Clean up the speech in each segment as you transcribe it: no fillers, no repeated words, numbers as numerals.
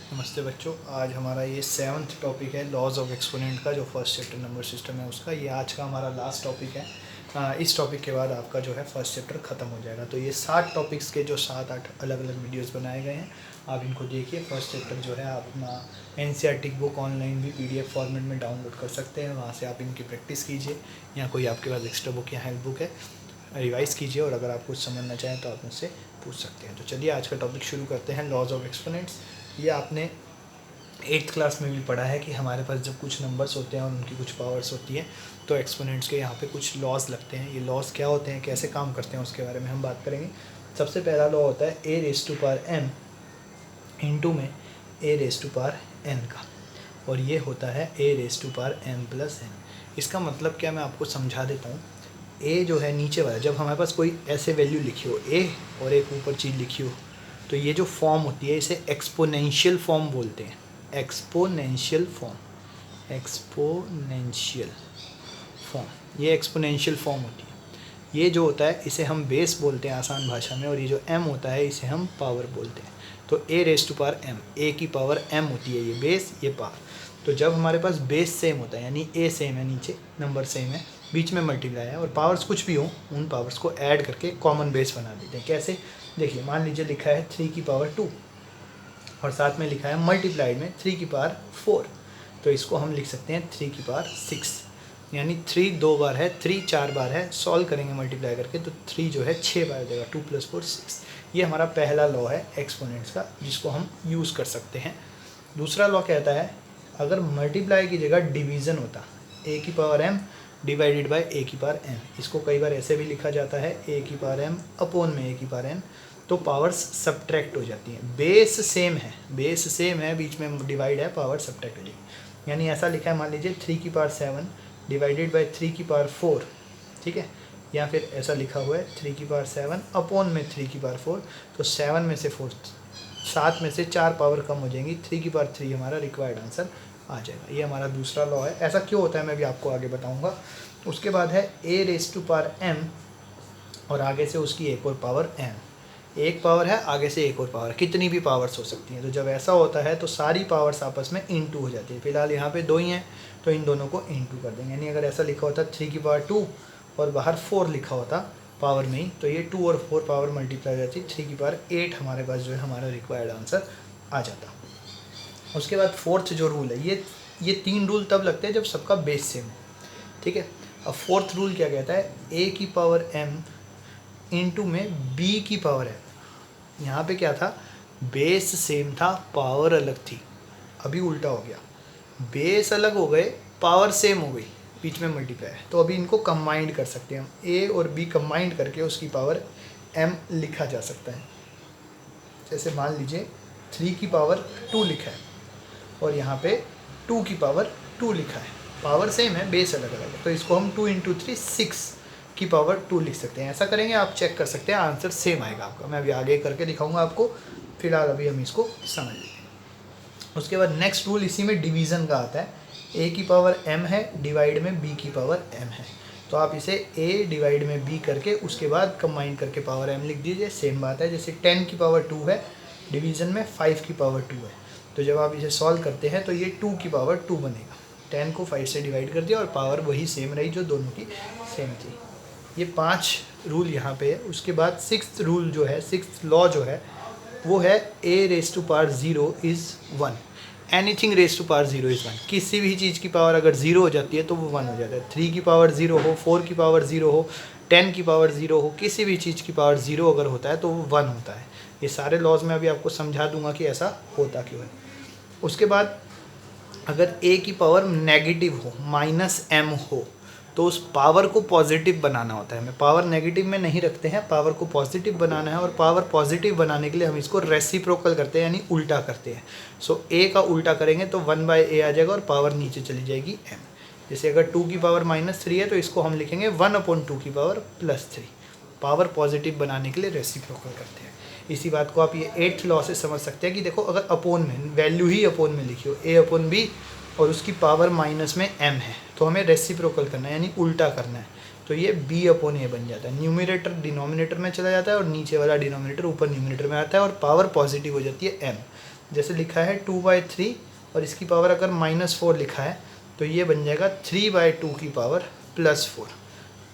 नमस्ते बच्चों। आज हमारा ये 7th टॉपिक है लॉज ऑफ एक्सपोनेंट का, जो फर्स्ट चैप्टर नंबर सिस्टम है उसका। ये आज का हमारा लास्ट टॉपिक है। इस टॉपिक के बाद आपका जो है फर्स्ट चैप्टर ख़त्म हो जाएगा। तो ये 7 टॉपिक्स के जो 7-8 अलग अलग वीडियोस बनाए गए हैं, आप इनको देखिए। फर्स्ट चैप्टर जो है आप अपना NCERT बुक ऑनलाइन भी PDF फॉर्मेट में डाउनलोड कर सकते हैं, वहाँ से आप इनकी प्रैक्टिस कीजिए, या कोई आपके पास एक्स्ट्रा बुक या हेल्प बुक है रिवाइज़ कीजिए, और अगर आप कुछ समझना चाहें तो आप मुझसे पूछ सकते हैं। तो चलिए आज का टॉपिक शुरू करते हैं, लॉज ऑफ एक्सपोनेंट्स। ये आपने 8th क्लास में भी पढ़ा है कि हमारे पास जब कुछ नंबर्स होते हैं और उनकी कुछ पावर्स होती हैं तो एक्सपोनेंट्स के यहाँ पे कुछ लॉज लगते हैं। ये लॉज क्या होते हैं, कैसे काम करते हैं, उसके बारे में हम बात करेंगे। सबसे पहला लॉ होता है a⁻m इंटू में a⁻n का, और ये होता है a⁻m+n। इसका मतलब क्या, मैं आपको समझा देता हूँ। a जो है नीचे वाला, जब हमारे पास कोई ऐसे वैल्यू लिखी हो a और एक ऊपर चीज़ लिखी हो, तो ये जो फॉर्म होती है इसे एक्सपोनेंशियल फॉर्म बोलते हैं। एक्सपोनेंशियल फॉर्म, एक्सपोनेंशियल फॉर्म, ये एक्सपोनेंशियल फॉर्म होती है। ये जो होता है इसे हम बेस बोलते हैं आसान भाषा में, और ये जो m होता है इसे हम पावर बोलते हैं। तो a⁻m, a की पावर m होती है, ये बेस ये पावर। तो जब हमारे पास बेस सेम होता है, यानी a सेम है, नीचे नंबर सेम है, बीच में मल्टीप्लाई है, और पावर्स कुछ भी हो, उन पावर्स को ऐड करके कॉमन बेस बना देते हैं। कैसे, देखिए, मान लीजिए लिखा है 3 की पावर 2 और साथ में लिखा है मल्टीप्लाइड में 3 की पावर 4, तो इसको हम लिख सकते हैं 3 की पावर 6। यानी 3 2 बार है, 3 4 बार है, सॉल्व करेंगे मल्टीप्लाई करके तो 3 जो है 6 बार हो जाएगा, 2 + 4 6। ये हमारा पहला लॉ है एक्सपोनेंट्स का, जिसको हम यूज़ कर सकते हैं। दूसरा लॉ कहता है, अगर मल्टीप्लाई की जगह डिवीज़न होता, a की power m divided by a की पावर n, इसको कई बार ऐसे भी लिखा जाता है a की पावर m अपॉन में a की पावर n, तो पावर्स सब्ट्रैक्ट हो जाती हैं। बेस सेम है, बेस सेम है, बीच में डिवाइड है, पावर सब्ट्रैक्ट हो जाएगी। यानी ऐसा लिखा है, मान लीजिए 3 की पावर 7 डिवाइडेड बाय 3 की पावर 4, ठीक है, या फिर ऐसा लिखा हुआ है 3 की पावर 7 अपॉन में 3 की पावर 4, तो 7 में से 4, 7 में से 4 पावर कम हो जाएंगी, 3 की पावर 3 हमारा रिक्वायर्ड आंसर आ जाएगा। ये हमारा दूसरा लॉ है। ऐसा क्यों होता है मैं भी आपको आगे बताऊंगा। उसके बाद है a⁻m और आगे से उसकी एक और पावर n। एक पावर है, आगे से एक और पावर, कितनी भी पावर्स हो सकती हैं। तो जब ऐसा होता है तो सारी पावर्स आपस में इनटू हो जाती है। फिलहाल यहाँ पे 2 ही हैं तो इन दोनों को इनटू कर देंगे। यानी अगर ऐसा लिखा होता 3 की पावर 2 और बाहर 4 लिखा होता पावर में ही, तो ये 2 और 4 पावर मल्टीप्लाई हो जाती, 3 की पावर 8 हमारे पास जो है हमारा रिक्वायर्ड आंसर आ जाता। उसके बाद फोर्थ जो रूल है, ये 3 रूल तब लगते हैं जब सबका बेस सेम है, ठीक है। अब फोर्थ रूल क्या कहता है, a की पावर m इंटू में b की पावर m। यहाँ पे क्या था, बेस सेम था, पावर अलग थी। अभी उल्टा हो गया, बेस अलग हो गए, पावर सेम हो गई, बीच में मल्टीप्लाई है। तो अभी इनको कंबाइंड कर सकते हैं हम, a और b कंबाइंड करके उसकी पावर m लिखा जा सकता है। जैसे मान लीजिए 3 की पावर 2 लिखा है और यहाँ पे 2 की पावर 2 लिखा है, पावर सेम है, बेस अलग अलग है, तो इसको हम 2 × 3 6 की पावर 2 लिख सकते हैं। ऐसा करेंगे, आप चेक कर सकते हैं, आंसर सेम आएगा आपका। मैं अभी आगे करके दिखाऊंगा आपको, फिलहाल अभी हम इसको समझ लेते हैं। उसके बाद नेक्स्ट रूल इसी में डिवीज़न का आता है। a की पावर m है, डिवाइड में b की पावर m है, तो आप इसे a डिवाइड में b करके उसके बाद कंबाइन करके पावर m लिख दीजिए। सेम बात है, जैसे 10 की पावर 2 है, डिवीज़न में 5 की पावर 2 है, तो जब आप इसे सॉल्व करते हैं तो ये 2 की पावर 2 बनेगा। 10 को 5 से डिवाइड कर दिया और पावर वही सेम रही जो दोनों की सेम थी। ये 5 रूल यहाँ पे है। उसके बाद 6th रूल जो है, 6th लॉ जो है, वो है a⁻0 is 1, anything raise to power 0 is 1। किसी भी चीज़ की पावर अगर 0 हो जाती है तो वो 1 हो जाता है। 3 की पावर 0 हो, 4 की पावर 0 हो, 10 की पावर 0 हो, किसी भी चीज़ की पावर 0 अगर होता है तो वो 1 होता है। ये सारे लॉज में अभी आपको समझा दूंगा कि ऐसा होता क्यों है। उसके बाद अगर a की पावर नेगेटिव हो, -m हो, तो उस पावर को पॉजिटिव बनाना होता है। हमें पावर नेगेटिव में नहीं रखते हैं, पावर को पॉजिटिव बनाना है, और पावर पॉजिटिव बनाने के लिए हम इसको रेसिप्रोकल करते हैं, यानी उल्टा करते हैं। सो a का उल्टा करेंगे तो 1/a आ जाएगा और पावर नीचे चली जाएगी m। जैसे अगर 2 की पावर -3 है तो इसको हम लिखेंगे 1/2 की पावर +3। पावर पॉजिटिव बनाने के लिए रेसिप्रोकल करते हैं। इसी बात को आप ये 8th लॉ से समझ सकते हैं कि देखो, अगर अपोन में वैल्यू ही अपोन में लिखी हो, a/b, और उसकी पावर माइनस में m है, तो हमें रेसिप्रोकल करना है, यानी उल्टा करना है, तो ये b/a बन जाता है। न्यूमिनेटर डिनोमिनेटर में चला जाता है और नीचे वाला डिनोमिनेटर ऊपर न्यूमिनेटर में आता है, और पावर पॉजिटिव हो जाती है m। जैसे लिखा है 2/3 और इसकी पावर अगर -4 लिखा है तो ये बन जाएगा 3/2 की पावर +4।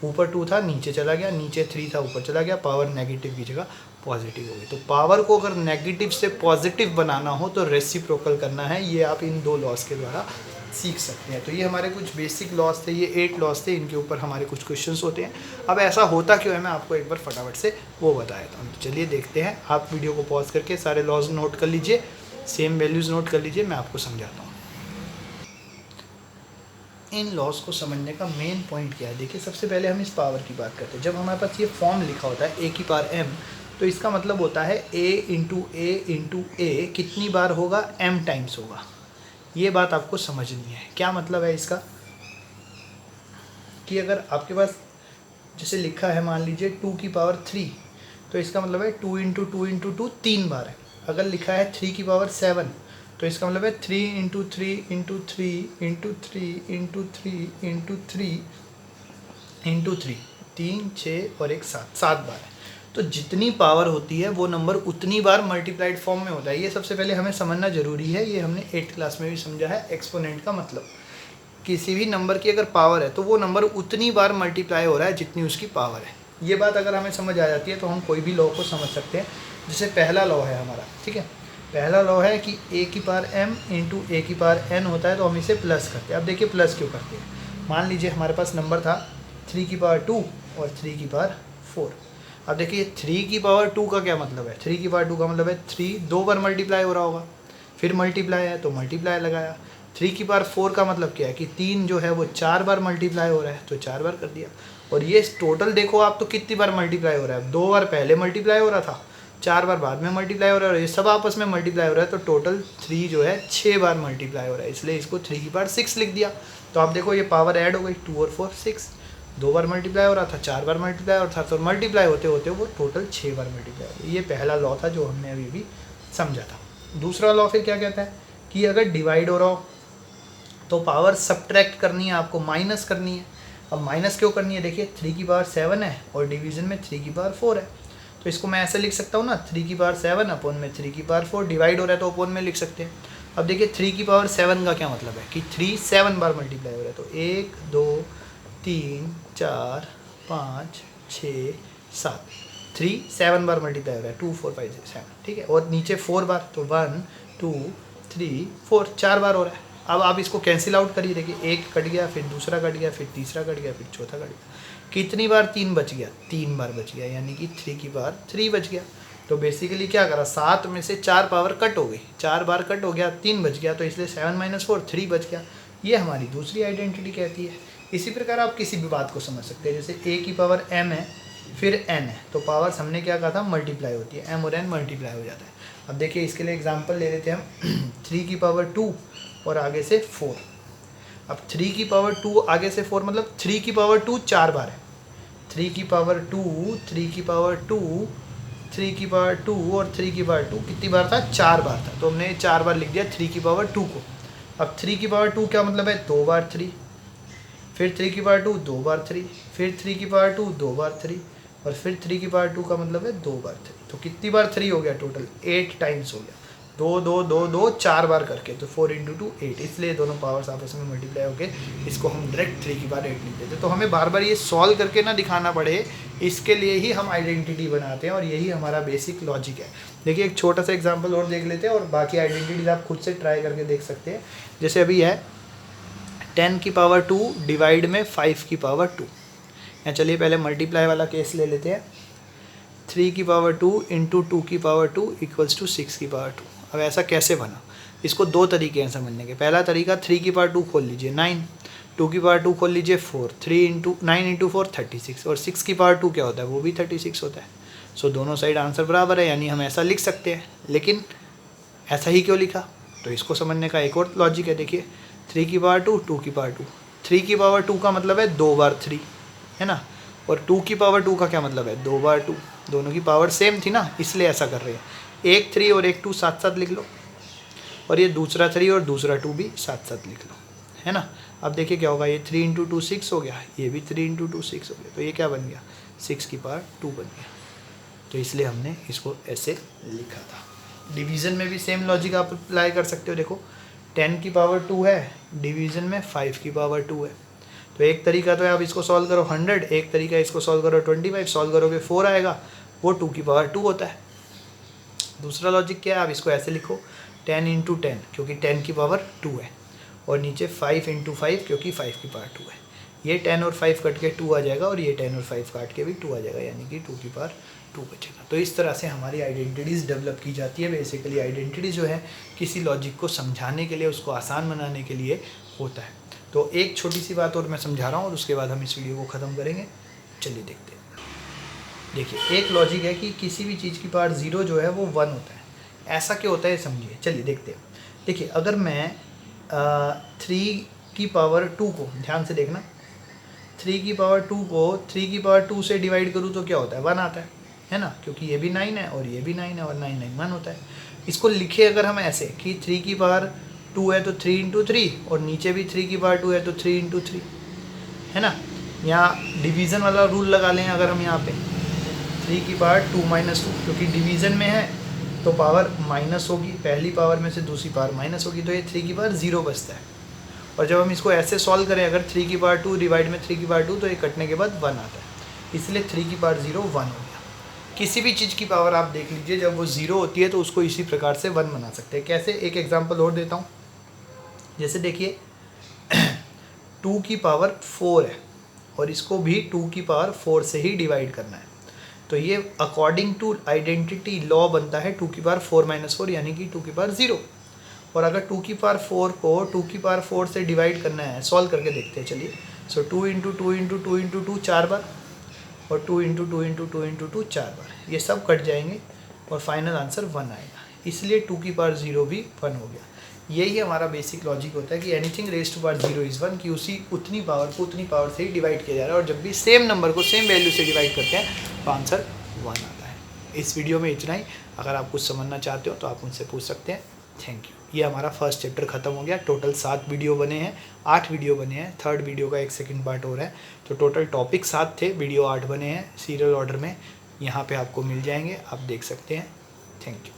ऊपर 2 था नीचे चला गया, नीचे 3 था ऊपर चला गया, पावर नेगेटिव की जगह पॉजिटिव हो गई। तो पावर को अगर नेगेटिव से पॉजिटिव बनाना हो तो रेसिप्रोकल करना है। ये आप इन 2 लॉस के द्वारा सीख सकते हैं। तो ये हमारे कुछ बेसिक लॉस थे, ये 8 लॉस थे, इनके ऊपर हमारे कुछ क्वेश्चंस होते हैं। अब ऐसा होता क्यों है मैं आपको एक बार फटाफट से वो बता देता हूँ। तो चलिए देखते हैं। आप वीडियो को पॉज करके सारे लॉस नोट कर लीजिए, सेम वैल्यूज़ नोट कर लीजिए, मैं आपको समझाता हूँ। इन लॉस को समझने का मेन पॉइंट क्या है, देखिए सबसे पहले हम इस पावर की बात करते हैं। जब हमारे पास ये फॉर्म लिखा होता है a⁴m, तो इसका मतलब होता है a कितनी बार होगा, m टाइम्स होगा। ये बात आपको समझनी है। क्या मतलब है इसका, कि अगर आपके पास जैसे लिखा है मान लीजिए 2⁵, तो इसका मतलब है 2 × 2 × 2 3 बार है। अगर लिखा है 3⁷, तो इसका मतलब है 3 × 3 × 3 × 3 × 3 × 3 × 3, 3, 6 और 1 7 बार है। तो जितनी पावर होती है वो नंबर उतनी बार मल्टीप्लाइड फॉर्म में होता है। ये सबसे पहले हमें समझना जरूरी है। ये हमने 8th क्लास में भी समझा है। एक्सपोनेंट का मतलब किसी भी नंबर की अगर पावर है तो वो नंबर उतनी बार मल्टीप्लाई हो रहा है जितनी उसकी पावर है। ये बात अगर हमें समझ आ जाती है तो हम कोई भी लॉ को समझ सकते हैं। जैसे पहला लॉ है हमारा, ठीक है, पहला लॉ है कि a⁴m × a⁴n होता है तो हम इसे प्लस करते हैं। अब देखिए प्लस क्यों करते हैं। मान लीजिए हमारे पास नंबर था 3⁵2 और 3⁴। अब देखिए 3⁵2 का क्या मतलब है, 3⁵2 का मतलब है 3 2 बार मल्टीप्लाई हो रहा होगा, फिर मल्टीप्लाई है तो मल्टीप्लाई लगाया। 3⁴ का मतलब क्या है कि 3 जो है वो 4 बार मल्टीप्लाई हो रहा है तो 4 बार कर दिया। और ये टोटल देखो आप तो कितनी बार मल्टीप्लाई हो रहा है, 2 बार पहले मल्टीप्लाई हो रहा था, 4 बार बाद में मल्टीप्लाई हो रहा है, और ये सब आपस में मल्टीप्लाई हो रहा है। तो टोटल 3 जो है 6 बार मल्टीप्लाई हो रहा है, इसलिए इसको 3⁵6 लिख दिया। तो आप देखो ये पावर ऐड हो गई, 2 और 4 6, 2 बार मल्टीप्लाई हो रहा था, 4 बार मल्टीप्लाई हो रहा था, तो मल्टीप्लाई होते होते वो टोटल 6 बार मल्टीप्लाई हो गई। ये पहला लॉ था जो हमने अभी भी समझा था। दूसरा लॉ फिर क्या कहता है कि अगर डिवाइड हो रहा हो तो पावर सब्ट्रैक्ट करनी है, आपको माइनस करनी है। अब माइनस क्यों करनी है, देखिए 3⁵7 है और डिवीजन में 3⁵4 है, तो इसको मैं ऐसे लिख सकता हूँ ना, 3⁵7 अपॉन में 3⁵4, डिवाइड हो रहा है तो अपॉन में लिख सकते हैं। अब देखिए 3⁵7 का क्या मतलब है कि 3 7 बार मल्टीप्लाई हो रहा है, तो 1 2 3 4 5 6 7, 3 7 बार मल्टीप्लाई हो रहा है, 2 4 5 6 7, ठीक है। और नीचे 4 बार, तो 1 2 3 4 4 बार हो रहा है। अब आप इसको कैंसिल आउट करिए, देखिए एक कट गया, फिर दूसरा कट गया, फिर तीसरा कट गया, फिर चौथा कट गया। कितनी बार 3 बच गया, 3 बार बच गया, यानी कि 3 बच गया। तो बेसिकली क्या करा, 7 में से 4 पावर कट हो गई, 4 बार कट हो गया, 3 बच गया, तो इसलिए 7 - 4 3 बच गया। ये हमारी दूसरी आइडेंटिटी कहती है। इसी प्रकार आप किसी भी बात को समझ सकते हैं। जैसे a⁴m है फिर n है, तो पावर्स हमने क्या कहा था, मल्टीप्लाई होती है, m और n मल्टीप्लाई हो जाता है। अब देखिए इसके लिए एग्जांपल ले लेते हैं हम 3⁵2 और आगे से 4। अब 3⁵2 आगे से 4 मतलब 3⁵2 4 बार है, 3⁵2 3⁵2 3⁵2 और 3⁵2 कितनी बार था, 4 बार था, तो हमने 4 बार लिख दिया 3⁵2 को। अब 3⁵2 क्या मतलब है, 2 बार 3, फिर 3⁵2 2 बार 3, फिर 3⁵2 2 बार 3, और फिर 3⁵2 का मतलब है 2 बार 3। तो कितनी बार 3 हो गया, टोटल 8 टाइम्स हो गया, 2 2 2 2 4 बार करके, तो 4 × 2 8, इसलिए दोनों पावर्स आपस में मल्टीप्लाई होके इसको हम डायरेक्ट 3⁵8 लिख देते। तो हमें बार बार ये सॉल्व करके ना दिखाना पड़े, इसके लिए ही हम आइडेंटिटी बनाते हैं, और यही हमारा बेसिक लॉजिक है। देखिए एक छोटा सा एग्जाम्पल और देख लेते हैं, और बाकी आइडेंटिटीज आप खुद से ट्राई करके देख सकते हैं। जैसे अभी है 10⁻² डिवाइड में 5⁻²। या चलिए पहले मल्टीप्लाई वाला केस ले लेते हैं, 3⁻² × 2⁻² = 6⁻²। अब ऐसा कैसे बना, इसको 2 तरीके हैं समझने के। पहला तरीका 3⁻² खोल लीजिए 9, 2⁻² खोल लीजिए 4, 9 × 4 36, और 6⁻² क्या होता है, वो भी 36 होता है। सो दोनों साइड आंसर बराबर है, यानी हम ऐसा लिख सकते हैं। लेकिन ऐसा ही क्यों लिखा, तो इसको समझने का एक और लॉजिक है। देखिए 3⁻² 2⁻², 3⁻² का मतलब है 2 बार 3 है ना, और 2⁻² का क्या मतलब है 2 बार 2, दोनों की पावर सेम थी ना, इसलिए ऐसा कर रहे हैं। एक 3 और एक 2 साथ साथ लिख लो, और ये दूसरा 3 और दूसरा 2 भी साथ साथ लिख लो, है ना। अब देखिए क्या होगा, ये 3 × 2 6 हो गया, ये भी 3 × 2 6 हो गया, तो ये क्या बन गया 6⁻² बन गया। तो इसलिए हमने इसको ऐसे लिखा था। डिवीज़न में भी सेम लॉजिक आप अप्लाई कर सकते हो। देखो 10 की पावर 2 है, डिवीज़न में 5 की पावर 2 है। तो एक तरीका तो है आप इसको सॉल्व करो 100, एक तरीका इसको सॉल्व करो 25, सॉल्व करोगे 4 आएगा, वो 2 की पावर 2 होता है। दूसरा लॉजिक क्या है, आप इसको ऐसे लिखो 10 इंटू 10 क्योंकि 10 की पावर 2 है, और नीचे 5 इंटू 5 क्योंकि 5 की पावर 2 है। ये 10 और 5 कट के 2 आ जाएगा, और ये 10 और 5 काट के भी 2 आ जाएगा, यानी कि 2 की पावर 2 बचेगा। तो इस तरह से हमारी आइडेंटिटीज़ डेवलप की जाती है। बेसिकली आइडेंटिटी जो है किसी लॉजिक को समझाने के लिए, उसको आसान बनाने के लिए होता है। तो एक छोटी सी बात और मैं समझा रहा हूँ और उसके बाद हम इस वीडियो को ख़त्म करेंगे। चलिए देखते हैं। देखिए एक लॉजिक है कि किसी भी चीज़ की पावर 0 जो है वो 1 होता है। ऐसा क्यों होता है समझिए, चलिए देखते हैं। देखिए अगर मैं 3 की पावर 2 को, ध्यान से देखना, 3 की पावर 2 को 3 की पावर 2 से डिवाइड करूँ तो क्या होता है, 1 आता है ना, क्योंकि ये भी 9 है और ये भी 9 है, और 9 9 1 होता है। इसको लिखे अगर हम ऐसे कि 3 की पावर 2 है तो 3 इंटू 3, और नीचे भी 3 की पावर 2 है तो 3 इंटू 3, है ना। यहाँ डिवीज़न वाला रूल लगा लें अगर हम यहाँ पे 3 की पावर 2 माइनस 2, क्योंकि डिवीज़न में है तो पावर माइनस होगी, पहली पावर में से दूसरी पावर माइनस होगी, तो ये 3 की पावर 0 बचता है। और जब हम इसको ऐसे सॉल्व करें, अगर 3 की पावर 2 डिवाइड में 3 की पावर 2, तो ये कटने के बाद 1 आता है, इसलिए 3 की पावर 0 1 हो गया। किसी भी चीज़ की पावर आप देख लीजिए, जब वो 0 होती है तो उसको इसी प्रकार से 1 बना सकते हैं। कैसे, एक एग्जाम्पल और देता हूँ। जैसे देखिए 2 की पावर 4 है, और इसको भी 2 की पावर 4 से ही डिवाइड करना है, तो ये अकॉर्डिंग टू आइडेंटिटी लॉ बनता है 2 की पावर 4 माइनस 4, यानी कि 2 की पावर 0। और अगर 2 की पावर 4 को 2 की पावर 4 से डिवाइड करना है, सॉल्व करके देखते हैं। चलिए, सो 2 इंटू 2 इंटू 2 इंटू 2 4 बार, और 2 इंटू 2 इंटू 2 इंटू 2 4 बार, ये सब कट जाएंगे और फाइनल आंसर 1 आएगा, इसलिए 2 की पावर 0 भी 1 हो गया। यही हमारा बेसिक लॉजिक होता है कि anything raise to power 0 is 1, कि उसी उतनी पावर को उतनी पावर से ही डिवाइड किया जा रहा है, और जब भी सेम नंबर को सेम वैल्यू से डिवाइड करते हैं तो आंसर 1 आता है। इस वीडियो में इतना ही। अगर आप कुछ समझना चाहते हो तो आप मुझसे पूछ सकते हैं। Thank you. ये हमारा फर्स्ट चैप्टर ख़त्म हो गया। टोटल 7 वीडियो बने हैं, 8 वीडियो बने हैं, थर्ड वीडियो का एक सेकंड पार्ट और है, तो टोटल टॉपिक 7 थे, वीडियो 8 बने हैं सीरियल ऑर्डर में। यहाँ पे आपको मिल जाएंगे, आप देख सकते हैं। Thank you.